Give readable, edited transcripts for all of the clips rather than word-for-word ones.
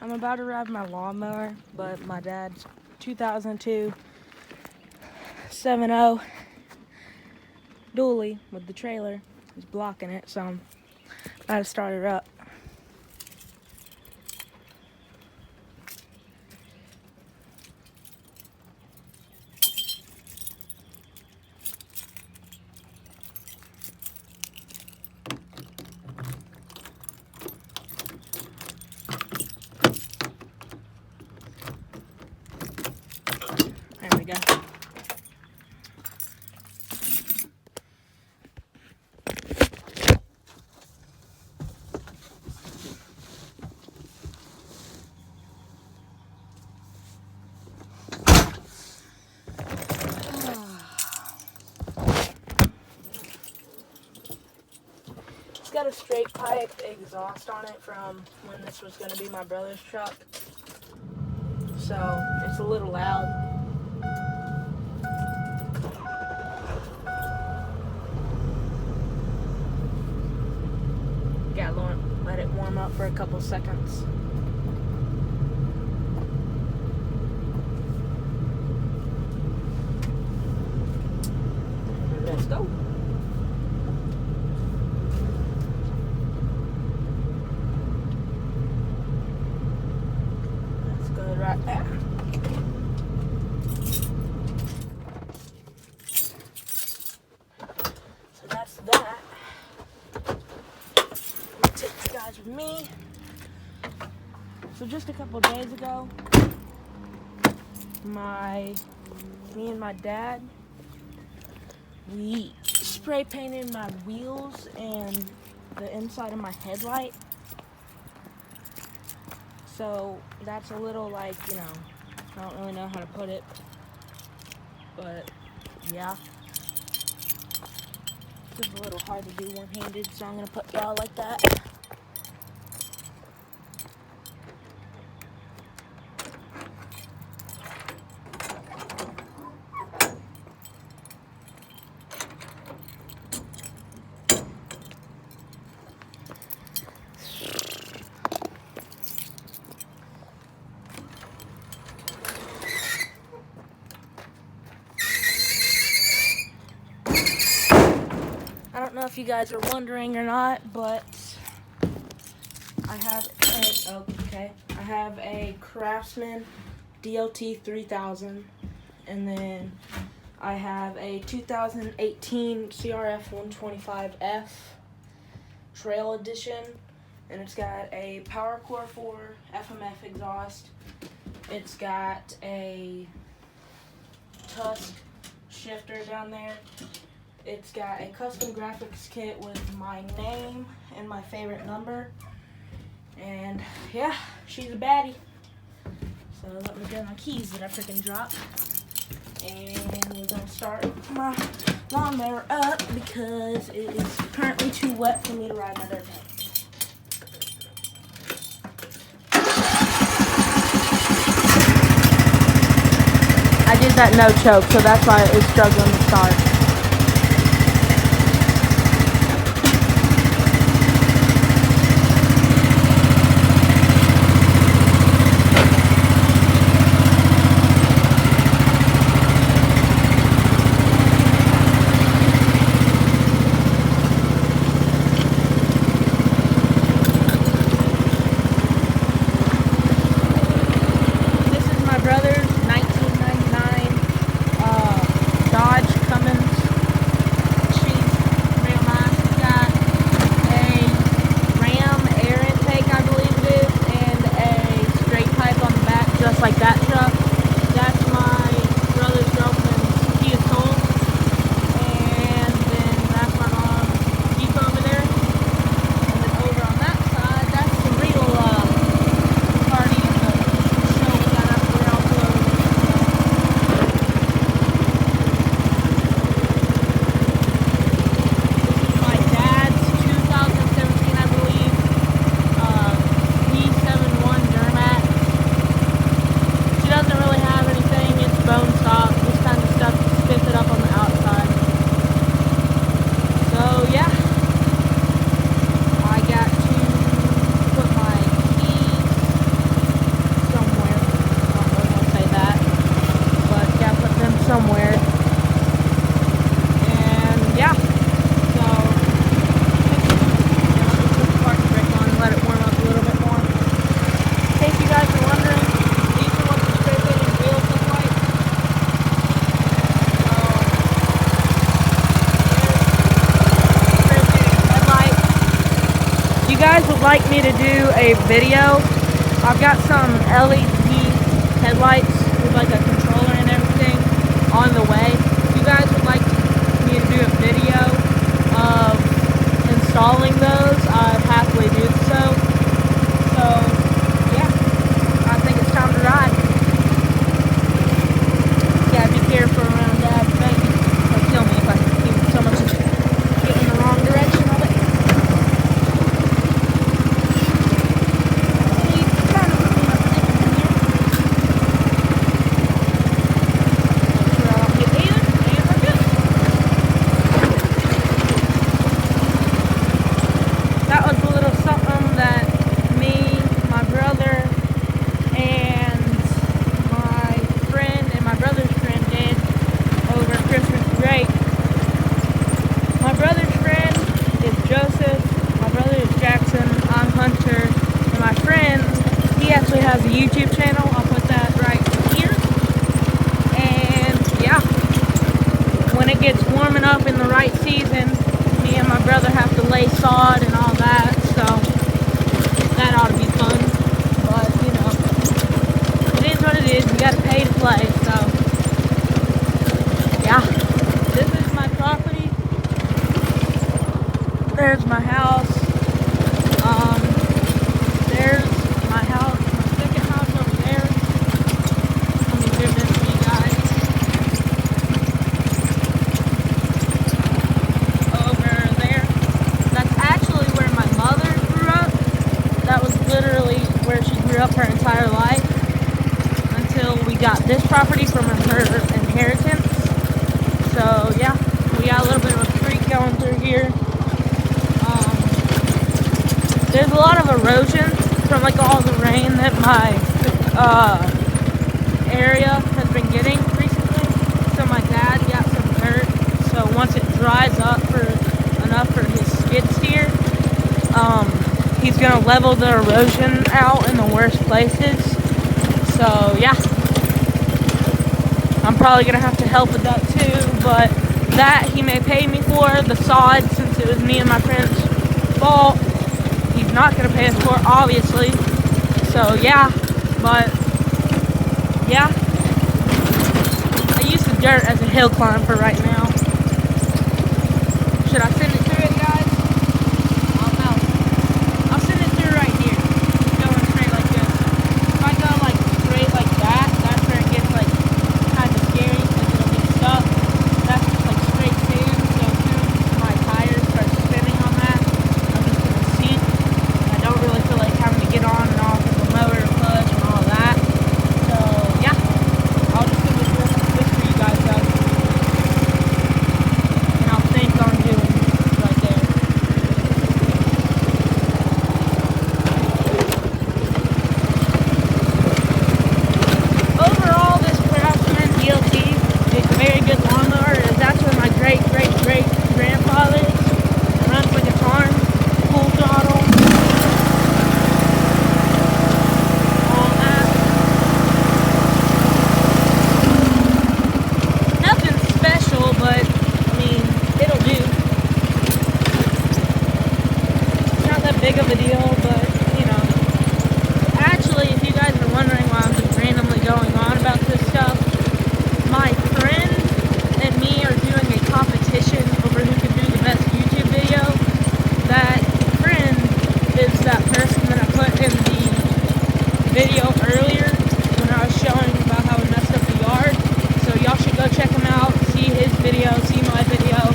I'm about to ride my lawnmower, but my dad's 2002 7.0 dually with the trailer is blocking it, so I'm about to start her up. There we go. It's got a straight pipe exhaust on it from when this was going to be my brother's truck, so it's a little loud. Gotta let it warm up for a couple seconds. Let's go. That's good right there. So that's that. I'll take you guys with me. So just a couple days ago, me and my dad, we spray painted my wheels and the inside of my headlight. So that's a little I don't really know how to put it, but yeah. It's just a little hard to do one-handed, so I'm gonna put y'all like that. I don't know if you guys are wondering or not, but I have a Craftsman DLT 3000, and then I have a 2018 CRF 125F Trail Edition, and it's got a PowerCore 4 FMF exhaust. It's got a Tusk shifter down there. It's got a custom graphics kit with my name and my favorite number. And yeah, she's a baddie. So let me get my keys that I freaking dropped. And we're gonna start my lawnmower up because it is currently too wet for me to ride my dirt bike. I did that no choke, so that's why it's struggling to start. Like that truck. That's my brother's girlfriend's Kia Soul. And then that's my mom's Jeep over there. And then over on that side, that's the real party in the show we got up there also. This is my dad's 2017, I believe, V71 Duramax. would like me to do a video, I've got some LED headlights with like a controller and everything on the way. If you guys would like me to do a video of installing those, I'd happily do so. So yeah, I think it's time to ride. Gotta be careful around Dad's baby. He'll kill me if I keep so much get in the wrong direction of it. That was a little something that me, my brother, and my friend and my brother's friend did over Christmas break. My brother's friend is Joseph, my brother is Jackson, I'm Hunter, and my friend, he actually has a YouTube channel. I'll put that right here. And yeah, when it gets warm enough in the right season, me and my brother have to lay sod and all that, so that ought to be fun. But you know, it is what it is. We gotta pay to play. So yeah, this is my property. There's my house. There's my house, my second house over there. Let me zoom in for you guys. Over there. That's actually where my mother grew up. That was literally where she grew up her entire life until we got this property from her inheritance. So yeah, we got a little bit of a creek going through here. There's a lot of erosion from like all the rain that my area has been getting recently. So my dad got some dirt. So once it dries up enough for his skid steer, he's gonna level the erosion out in the worst places. So yeah, I'm probably gonna have to help with that too, but that he may pay me for. The sod, since it was me and my friend's fault, he's not gonna pay us for it, obviously. So yeah, but yeah, I use the dirt as a hill climb for right now. Should I send it through it, guys? I don't know. I'll send it through right here, going straight like this. If I go like straight like that, that's where it gets like kind of scary because it'll get stuck. That's just like straight sand, so as soon as my tires start spinning on that, I'm just gonna sink. I don't really feel like having to get on and off of the motor clutch and all that. So yeah, I'll just send it through like this for you guys though. And I'll think on doing right there. Overall, this Craftsman DLT is a very good lawnmower. It's actually my great-great-great-grandfather's. It runs like a farm, full throttle, all that. Nothing special, but I mean, it'll do. It's not that big of a deal, but you know. Actually, if you guys are wondering why I'm just randomly going on about this stuff, my friend and me are doing a competition over who can do the best YouTube video. That friend is that person that I put in the video earlier when I was showing about how we messed up the yard. So y'all should go check him out, see his video, see my video,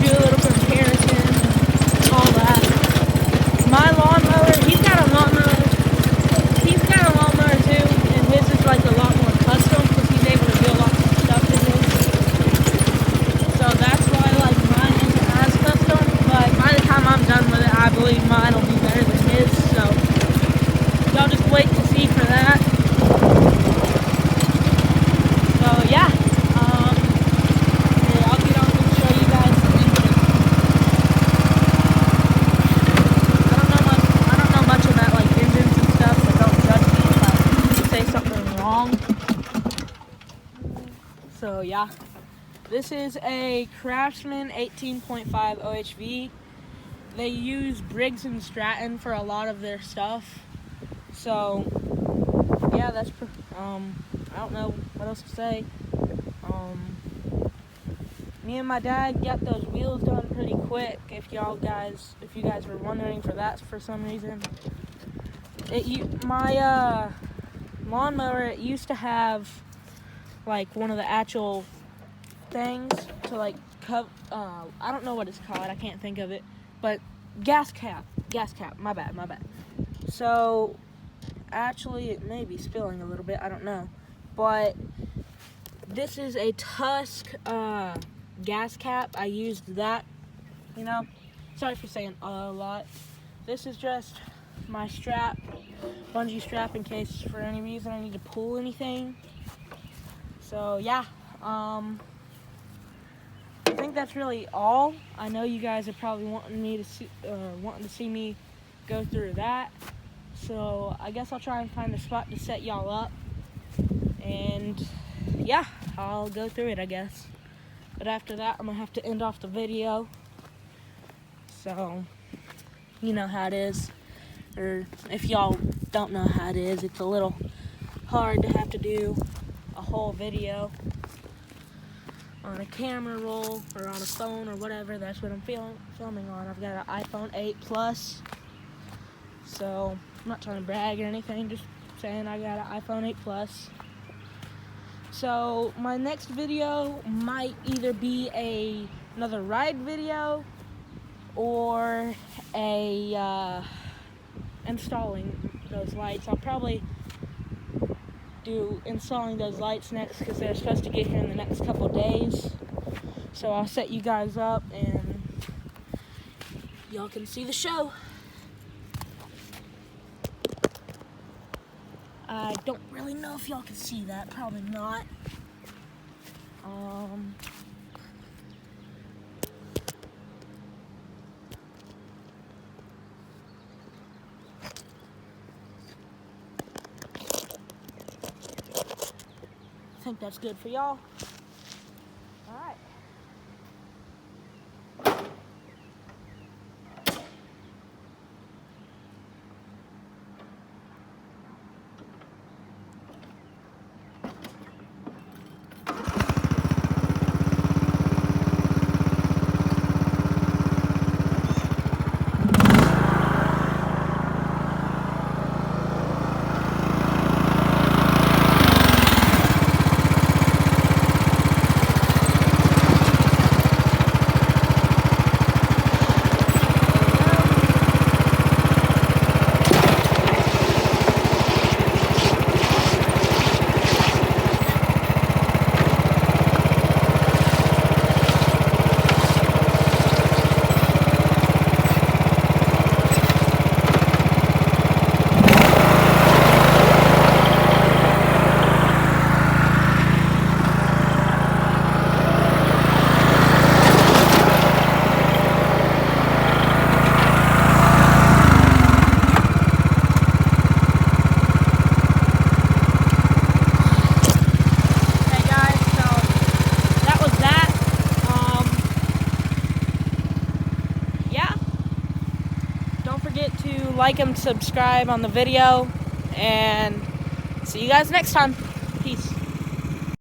do a little comparison and all that. My lawnmower, he's got a lawnmower too, and his is like a lot more custom because he's able to do a lot of stuff in his. So that's why like mine isn't as custom, but by the time I'm done with it, I believe mine will be better than his. So y'all just wait to see for that. So yeah, here, I'll get on and show you guys the engine. I don't know much about like engines and stuff, so don't judge me if I say something wrong. So yeah, this is a Craftsman 18.5 OHV. they use Briggs and Stratton for a lot of their stuff. So yeah, that's I don't know what else to say. Me and my dad got those wheels done pretty quick. If you guys were wondering for that for some reason, my lawnmower, it used to have like one of the actual things to like cover. I don't know what it's called. I can't think of it. But gas cap. My bad. So actually, it may be spilling a little bit. I don't know. But this is a Tusk gas cap. I used that. Sorry for saying a lot. This is just my strap, bungee strap, in case for any reason I need to pull anything. So yeah, I think that's really all. I know you guys are probably wanting to see me go through that. So I guess I'll try and find a spot to set y'all up, and yeah, I'll go through it, I guess. But after that, I'm gonna have to end off the video. So you know how it is, or if y'all don't know how it is, it's a little hard to have to do a whole video on a camera roll or on a phone or whatever. That's what I'm filming on. I've got an iPhone 8 Plus, so I'm not trying to brag or anything, just saying I got an iPhone 8 Plus. So my next video might either be another ride video or a installing those lights. I'll probably do installing those lights next, because they're supposed to get here in the next couple days. So I'll set you guys up and y'all can see the show. I don't really know if y'all can see that. Probably not. I think that's good for y'all. All right. Like and subscribe on the video, and see you guys next time.